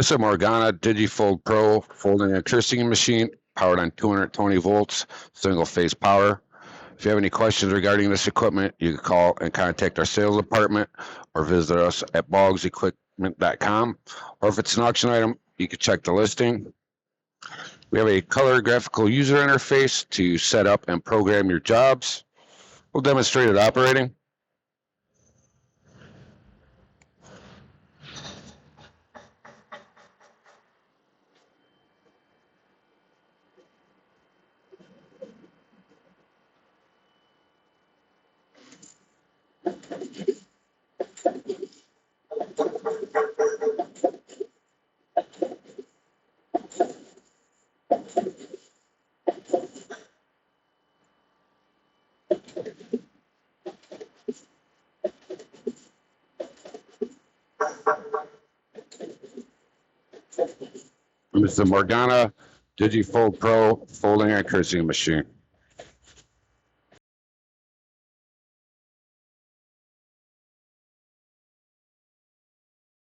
This is a Morgana DigiFold Pro folding and creasing machine powered on 220 volts, single phase power. If you have any questions regarding this equipment, you can call and contact our sales department or visit us at boggsequipment.com. Or if it's an auction item, you can check the listing. We have a color graphical user interface to set up and program your jobs. We'll demonstrate it operating. This is the Morgana DigiFold Pro folding and creasing machine.